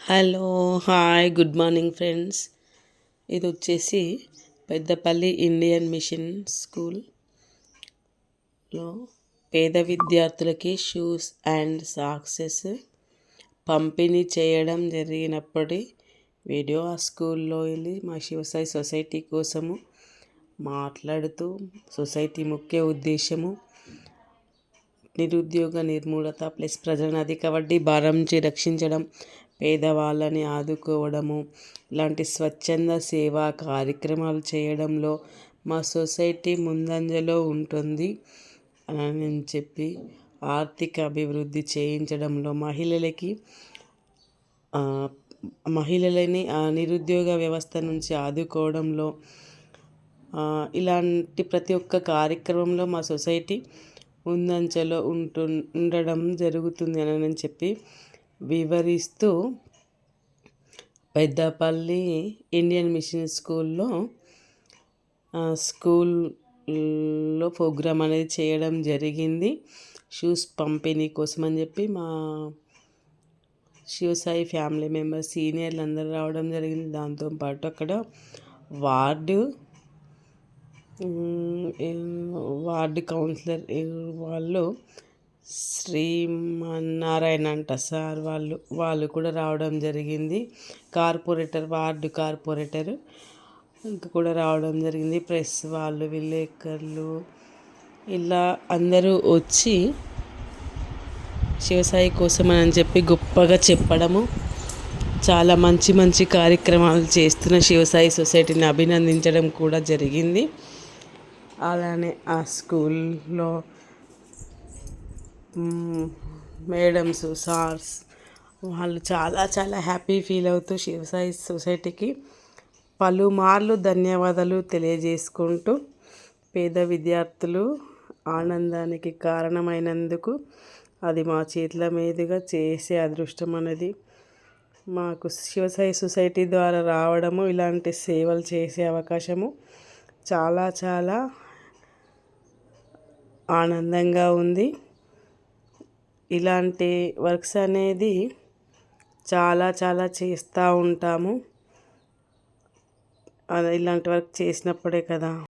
Hello, hi, good morning friends. ఇది వచ్చేసి Peddapalli Indian machine స్కూల్లో పేద విద్యార్థులకి షూస్ అండ్ సాక్సెస్ పంపిణీ చేయడం జరిగినప్పటి వీడియో. ఆ స్కూల్లో వెళ్ళి మా శివసాయి సొసైటీ కోసము మాట్లాడుతూ సొసైటీ ముఖ్య ఉద్దేశము నిరుద్యోగ నిర్మూలత ప్లస్ ప్రజలను అధిక వడ్డీ భారం నుంచి రక్షించడం, పేదవాళ్ళని ఆదుకోవడము, ఇలాంటి స్వచ్ఛంద సేవా కార్యక్రమాలు చేయడంలో మా సొసైటీ ముందంజలో ఉంటుంది అని చెప్పి, ఆర్థిక అభివృద్ధి చేయించడంలో మహిళలని నిరుద్యోగ వ్యవస్థ నుంచి ఆదుకోవడంలో ఇలాంటి ప్రతి ఒక్క కార్యక్రమంలో మా సొసైటీ ముందంజలో ఉండడం జరుగుతుంది అని చెప్పి వివరిస్తూ పెద్దపల్లి ఇండియన్ మిషన్ స్కూల్లో ప్రోగ్రామ్ అనేది చేయడం జరిగింది. షూస్ పంపిణీ కోసం అని చెప్పి మా శివసాయి ఫ్యామిలీ మెంబర్స్ సీనియర్లు అందరూ రావడం జరిగింది. దాంతోపాటు అక్కడ వార్డు కౌన్సిలర్ వాళ్ళు శ్రీమన్నారాయణ అంట సార్ వాళ్ళు కూడా రావడం జరిగింది. వార్డు కార్పొరేటర్ ఇంకా కూడా రావడం జరిగింది. ప్రెస్ వాళ్ళు, విలేకరులు ఇలా అందరూ వచ్చి శివసాయి కోసం అని చెప్పి గొప్పగా చెప్పడము, చాలా మంచి మంచి కార్యక్రమాలు చేస్తున్న శివసాయి సొసైటీని అభినందించడం కూడా జరిగింది. అలానే ఆ స్కూల్లో మేడమ్స్, సార్స్ వాళ్ళు చాలా చాలా హ్యాపీ ఫీల్ అవుతూ శివసాయి సొసైటీకి పలుమార్లు ధన్యవాదాలు తెలియజేసుకుంటూ, పేద విద్యార్థులు ఆనందానికి కారణమైనందుకు అది మా చేతుల మీదుగా చేసే అదృష్టం అనేది మాకు శివసాయి సొసైటీ ద్వారా రావడము, ఇలాంటి సేవలు చేసే అవకాశము చాలా చాలా ఆనందంగా ఉంది. ఇలాంటి వర్క్స్ అనేది చాలా చాలా చేస్తూ ఉంటాము. ఇలాంటి వర్క్ చేసినప్పుడే కదా